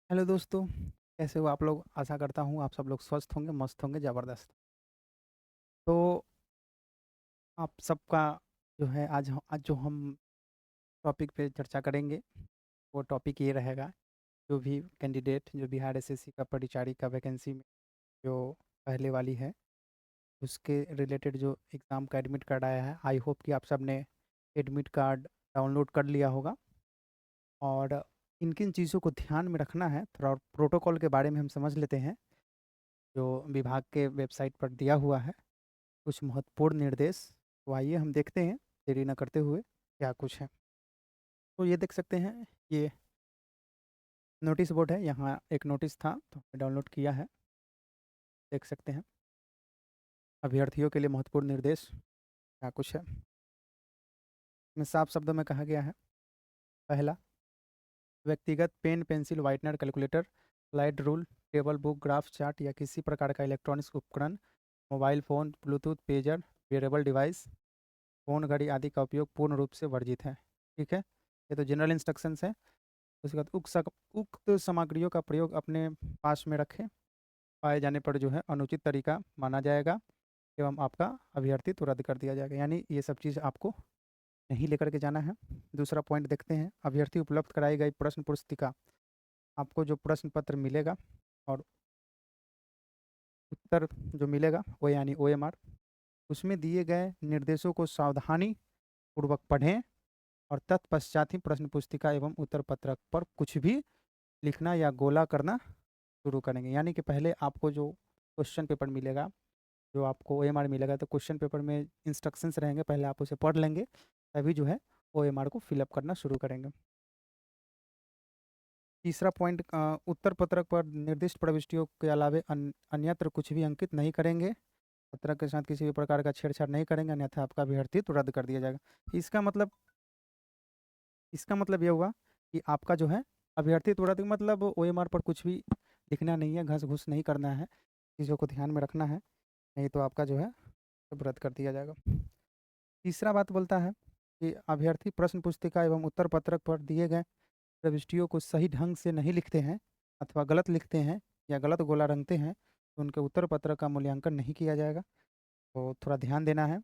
Hello दोस्तों, कैसे हो आप लोग? आशा करता हूँ आप सब लोग स्वस्थ होंगे, मस्त होंगे, ज़बरदस्त। तो आप सबका जो है आज जो हम टॉपिक पे चर्चा करेंगे, वो टॉपिक ये रहेगा। जो भी कैंडिडेट जो बिहार एसएससी का परिचारी का वैकेंसी में जो पहले वाली है, उसके रिलेटेड जो एग्ज़ाम का एडमिट कार्ड आया है, आई होप कि आप सब ने एडमिट कार्ड डाउनलोड कर लिया होगा। और किन किन चीज़ों को ध्यान में रखना है, थोड़ा प्रोटोकॉल के बारे में हम समझ लेते हैं, जो विभाग के वेबसाइट पर दिया हुआ है। कुछ महत्वपूर्ण निर्देश, तो आइए हम देखते हैं देरी न करते हुए क्या कुछ है। तो ये देख सकते हैं, ये नोटिस बोर्ड है। यहाँ एक नोटिस था तो हमने डाउनलोड किया है, देख सकते हैं। अभ्यर्थियों के लिए महत्वपूर्ण निर्देश क्या कुछ है, इसमें साफ शब्दों में कहा गया है। पहला, व्यक्तिगत pen, pencil, whitener, calculator, slide rule, table, book, graph, chart या किसी प्रकार का इलेक्ट्रॉनिक्स उपकरण, mobile phone, Bluetooth, pager, wearable device, phone, घड़ी आदि का उपयोग पूर्ण रूप से वर्जित है। ठीक है, ये तो जनरल इंस्ट्रक्शंस है। उसके बाद उक्त सामग्रियों का प्रयोग अपने पास में रखें, पाए जाने पर जो है अनुचित तरीका माना जाएगा एवं आपका अभ्यर्थित्व रद्द कर दिया जाएगा। यानी ये सब चीज़ आपको नहीं लेकर के जाना है। दूसरा पॉइंट देखते हैं, अभ्यर्थी उपलब्ध कराई गई प्रश्न पुस्तिका, आपको जो प्रश्न पत्र मिलेगा और उत्तर जो मिलेगा वो यानी OMR, उसमें दिए गए निर्देशों को सावधानी पूर्वक पढ़ें और तत्पश्चात ही प्रश्न पुस्तिका एवं उत्तर पत्रक पर कुछ भी लिखना या गोला करना शुरू करेंगे। यानी कि पहले आपको जो क्वेश्चन पेपर मिलेगा, जो आपको OMR मिलेगा, तो क्वेश्चन पेपर में इंस्ट्रक्शंस रहेंगे, पहले आप उसे पढ़ लेंगे, तभी जो है OMR को फिलअप करना शुरू करेंगे। तीसरा पॉइंट, उत्तर पत्रक पर निर्दिष्ट प्रविष्टियों के अलावे अन्यत्र कुछ भी अंकित नहीं करेंगे। पत्रक के साथ किसी भी प्रकार का छेड़छाड़ नहीं करेंगे, अन्यथा आपका अभ्यर्थित्व रद्द कर दिया जाएगा। इसका मतलब इसका मतलब ये हुआ कि आपका जो है अभ्यर्थित्व रद्द मतलब OMR पर कुछ भी लिखना नहीं है, घस घुस नहीं करना है, चीज़ों को ध्यान में रखना है, नहीं तो आपका जो है सब रद्द कर दिया जाएगा। तीसरा बात बोलता है कि अभ्यर्थी प्रश्न पुस्तिका एवं उत्तर पत्रक पर दिए गए प्रविष्टियों को सही ढंग से नहीं लिखते हैं अथवा गलत लिखते हैं या गलत गोला रंगते हैं, तो उनके उत्तर पत्रक का मूल्यांकन नहीं किया जाएगा। तो थोड़ा ध्यान देना है।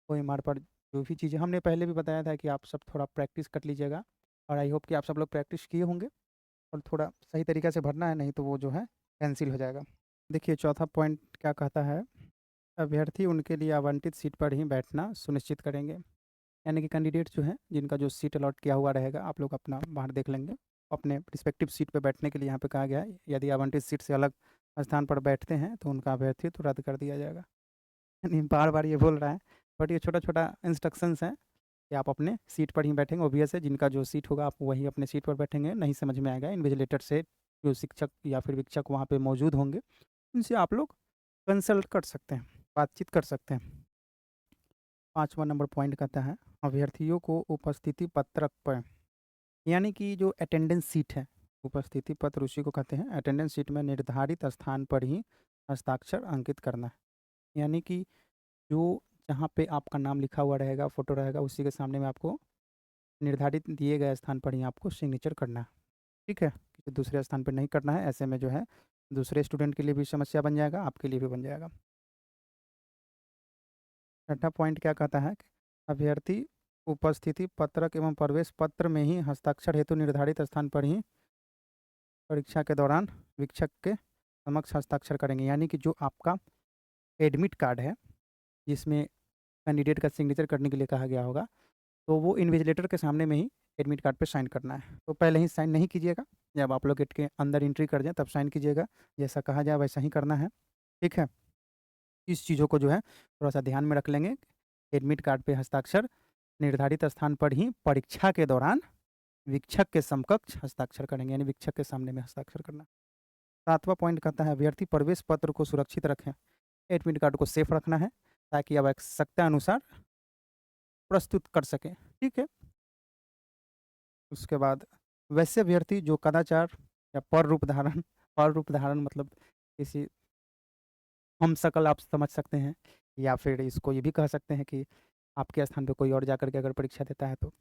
OMR पर जो भी चीज़ें हमने पहले भी बताया था कि आप सब थोड़ा प्रैक्टिस कर लीजिएगा, और आई होप कि आप सब लोग प्रैक्टिस किए होंगे और थोड़ा सही तरीक़े से भरना है, नहीं तो वो जो है कैंसिल हो जाएगा। देखिए चौथा पॉइंट क्या कहता है, अभ्यर्थी उनके लिए आवंटित सीट पर ही बैठना सुनिश्चित करेंगे। यानी कि कैंडिडेट जो हैं जिनका जो सीट अलॉट किया हुआ रहेगा, आप लोग अपना बाहर देख लेंगे। अपने रिस्पेक्टिव सीट पर बैठने के लिए यहाँ पे कहा गया है, यदि आवंटित सीट से अलग स्थान पर बैठते हैं तो उनका अभ्यर्थित्व रद्द कर दिया जाएगा। यानी बार बार ये बोल रहा है, बट ये छोटा छोटा इंस्ट्रक्शंस हैं कि आप अपने सीट पर ही बैठेंगे। ओबियस है, जिनका जो सीट होगा आप वही अपने सीट पर बैठेंगे। नहीं समझ में आएगा, इन्विजिलेटर से जो शिक्षक या फिर वीक्षक वहाँ पे मौजूद होंगे, उनसे आप लोग कंसल्ट कर सकते हैं, बातचीत कर सकते हैं। 5वां नंबर पॉइंट कहता है, अभ्यर्थियों को उपस्थिति पत्रक पर, यानी कि जो अटेंडेंस सीट है, उपस्थिति पत्र उसी को कहते हैं, अटेंडेंस सीट में निर्धारित स्थान पर ही हस्ताक्षर अंकित करना है। यानी कि जो जहाँ पे आपका नाम लिखा हुआ रहेगा, फ़ोटो रहेगा, उसी के सामने में आपको निर्धारित दिए गए स्थान पर ही आपको सिग्नेचर करना है। ठीक है, किसी दूसरे स्थान पे नहीं करना है, ऐसे में जो है दूसरे स्टूडेंट के लिए भी समस्या बन जाएगा, आपके लिए भी बन जाएगा। छठा पॉइंट क्या कहता है कि अभ्यर्थी उपस्थिति पत्रक एवं प्रवेश पत्र में ही हस्ताक्षर हेतु निर्धारित स्थान पर ही परीक्षा के दौरान वीक्षक के समक्ष हस्ताक्षर करेंगे। यानी कि जो आपका एडमिट कार्ड है, जिसमें कैंडिडेट का सिग्नेचर करने के लिए कहा गया होगा, तो वो इन्विजिलेटर के सामने में ही एडमिट कार्ड पे साइन करना है। तो पहले ही साइन नहीं कीजिएगा, जब आप लोग गेट के अंदर एंट्री कर जाएँ तब साइन कीजिएगा। जैसा कहा जाए वैसा ही करना है, ठीक है? इस चीज़ों को जो है थोड़ा-सा ध्यान में रख लेंगे। एडमिट कार्ड पे हस्ताक्षर निर्धारित स्थान पर ही परीक्षा के दौरान वीक्षक के समकक्ष हस्ताक्षर करेंगे, यानी वीक्षक के सामने में हस्ताक्षर करना। 7वां पॉइंट कहता है, अभ्यर्थी प्रवेश पत्र को सुरक्षित रखें। एडमिट कार्ड को सेफ रखना है ताकि आवश्यकता अनुसार प्रस्तुत कर सकें, ठीक है? उसके बाद वैसे अभ्यर्थी जो कदाचार या पर रूप धारण मतलब किसी हम शकल आप समझ सकते हैं, या फिर इसको ये भी कह सकते हैं कि आपके स्थान पे कोई और जाकर के अगर परीक्षा देता है, तो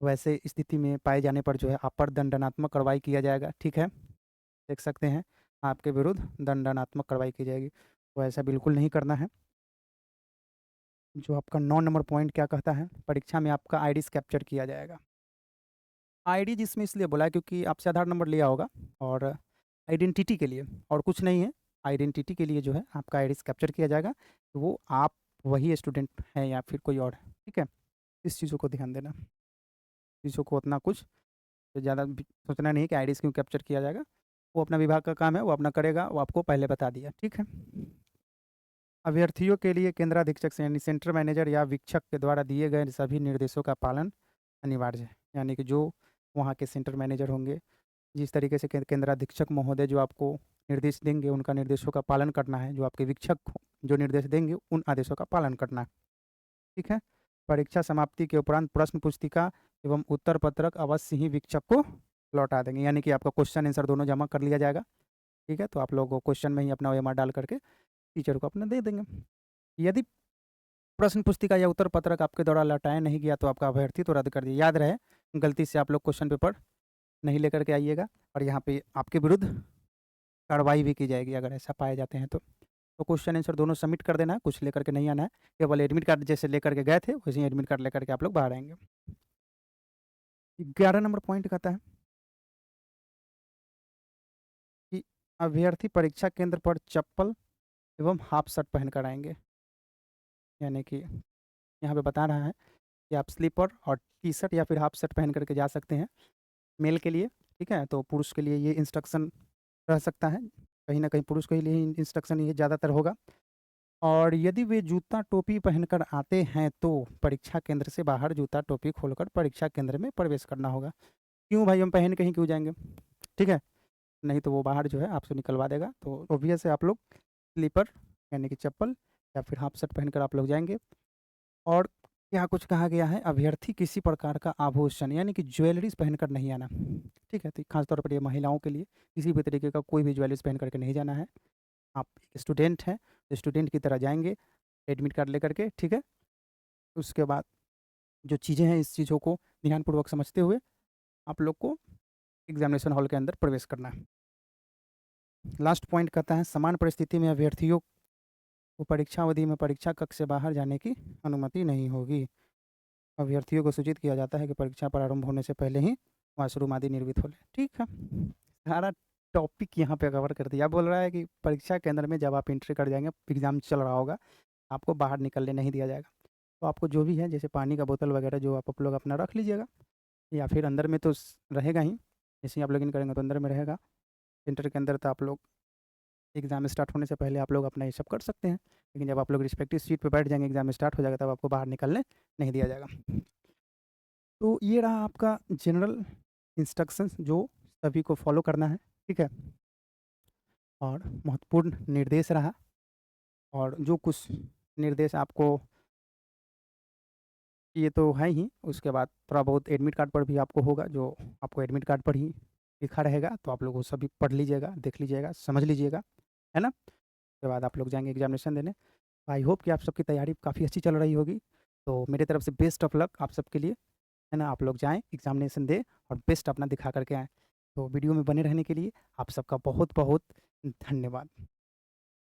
वैसे स्थिति में पाए जाने पर जो है आप पर दंडात्मक कार्रवाई किया जाएगा, ठीक है? देख सकते हैं आपके विरुद्ध दंडात्मक कार्रवाई की जाएगी। तो ऐसा बिल्कुल नहीं करना है। जो आपका 9 नंबर पॉइंट क्या कहता है, परीक्षा में आपका आईडीज़ कैप्चर किया जाएगा। आईडी जिसमें इसलिए बोला है क्योंकि आपसे आधार नंबर लिया होगा और आइडेंटिटी के लिए, और कुछ नहीं है। आइडेंटिटी के लिए जो है आपका आईडीज़ कैप्चर किया जाएगा, तो वो आप वही स्टूडेंट हैं या फिर कोई और है, ठीक है? इस चीज़ों को ध्यान देना। चीज़ों को उतना कुछ ज़्यादा भी सोचना नहीं कि आईडीज़ क्यों कैप्चर किया जाएगा। वो अपना विभाग का काम है, वो अपना करेगा, वो आपको पहले बता दिया, ठीक है? अभ्यर्थियों के लिए केंद्राधीक्षक से यानी सेंटर मैनेजर या वीक्षक के द्वारा दिए गए सभी निर्देशों का पालन अनिवार्य है। यानी कि जो वहाँ के सेंटर मैनेजर होंगे, जिस तरीके से केंद्राधीक्षक महोदय जो आपको निर्देश देंगे, उनका निर्देशों का पालन करना है। जो आपके वीक्षक जो निर्देश देंगे, उन आदेशों का पालन करना है, ठीक है? परीक्षा समाप्ति के उपरांत प्रश्न पुस्तिका एवं उत्तर पत्रक अवश्य ही वीक्षक को लौटा देंगे। यानी कि आपका क्वेश्चन आंसर दोनों जमा कर लिया जाएगा, ठीक है? तो आप लोग क्वेश्चन में ही अपना ओएमआर डाल करके टीचर को अपना दे देंगे। यदि प्रश्न पुस्तिका या उत्तर पत्रक आपके द्वारा लौटाया नहीं गया तो आपका अभ्यर्थी तो रद्द कर दिया। याद रहे, गलती से आप लोग क्वेश्चन पेपर नहीं लेकर के आइएगा और यहाँ पे आपके विरुद्ध कार्रवाई भी की जाएगी अगर ऐसा पाए जाते हैं तो। तो क्वेश्चन आंसर दोनों सबमिट कर देना है, कुछ लेकर के नहीं आना है। केवल एडमिट कार्ड जैसे लेकर के गए थे वैसे ही एडमिट कार्ड लेकर के आप लोग बाहर आएंगे। 11 नंबर पॉइंट कहता है कि अभ्यर्थी परीक्षा केंद्र पर चप्पल एवं हाफ शर्ट पहन कर आएंगे। यानी कि यहाँ पे बता रहा है कि आप स्लीपर और टी शर्ट या फिर हाफ शर्ट पहन करके जा सकते हैं मेल के लिए, ठीक है? तो पुरुष के लिए ये इंस्ट्रक्शन रह सकता है, कहीं ना कहीं पुरुष के लिए इंस्ट्रक्शन ये ज़्यादातर होगा। और यदि वे जूता टोपी पहनकर आते हैं तो परीक्षा केंद्र से बाहर जूता टोपी खोलकर परीक्षा केंद्र में प्रवेश करना होगा। क्यों भाई, हम पहन के ही क्यों जाएंगे, ठीक है? नहीं तो वो बाहर जो है आपसे निकलवा देगा। तो ऑब्वियस है आप लोग स्लीपर यानी कि चप्पल या फिर हाफ शर्ट पहनकर आप लोग जाएंगे। और यहाँ कुछ कहा गया है, अभ्यर्थी किसी प्रकार का आभूषण यानी कि ज्वेलरीज पहनकर नहीं आना, ठीक है? तो खासतौर पर ये महिलाओं के लिए किसी भी तरीके का कोई भी ज्वेलरीज पहन करके नहीं जाना है। आप एक स्टूडेंट हैं तो स्टूडेंट की तरह जाएंगे एडमिट कार्ड लेकर के, ठीक है? उसके बाद जो चीज़ें हैं इस चीज़ों को ध्यानपूर्वक समझते हुए आप लोग को एग्जामिनेशन हॉल के अंदर प्रवेश करना है। लास्ट पॉइंट कहता है, समान परिस्थिति में अभ्यर्थियों को परीक्षा अवधि में परीक्षा कक्ष से बाहर जाने की अनुमति नहीं होगी। अभ्यर्थियों को सूचित किया जाता है कि परीक्षा प्रारंभ होने से पहले ही वॉशरूम आदि निर्मित हो ले, ठीक है? सारा टॉपिक यहाँ पे कवर कर दिया। बोल रहा है कि परीक्षा केंद्र में जब आप एंट्री कर जाएंगे, एग्जाम चल रहा होगा, आपको बाहर निकलने नहीं दिया जाएगा। तो आपको जो भी है जैसे पानी का बोतल वगैरह जो आप लोग अपना रख लीजिएगा, या फिर अंदर में तो रहेगा ही। जैसे ही आप लॉगिन करेंगे तो अंदर में रहेगा सेंटर के अंदर। तो आप लोग एग्ज़ाम स्टार्ट होने से पहले आप लोग अपना ये सब कर सकते हैं, लेकिन जब आप लोग रिस्पेक्टिव सीट पे बैठ जाएंगे, एग्ज़ाम स्टार्ट हो जाएगा, तब आपको बाहर निकलने नहीं दिया जाएगा। तो ये रहा आपका जनरल इंस्ट्रक्शंस जो सभी को फॉलो करना है, ठीक है? और महत्वपूर्ण निर्देश रहा, और जो कुछ निर्देश आपको ये तो है ही, उसके बाद थोड़ा बहुत एडमिट कार्ड पर भी आपको होगा, जो आपको एडमिट कार्ड पर ही लिखा रहेगा। तो आप लोग वो सभी पढ़ लीजिएगा, देख लीजिएगा, समझ लीजिएगा, है ना? उसके बाद आप लोग जाएंगे एग्जामिनेशन देने। आई होप कि आप सबकी तैयारी काफ़ी अच्छी चल रही होगी। तो मेरी तरफ से बेस्ट ऑफ लक आप सबके लिए, है ना? आप लोग जाएँ, एग्जामिनेशन दें और बेस्ट अपना दिखा करके आएँ। तो वीडियो में बने रहने के लिए आप सबका बहुत बहुत धन्यवाद।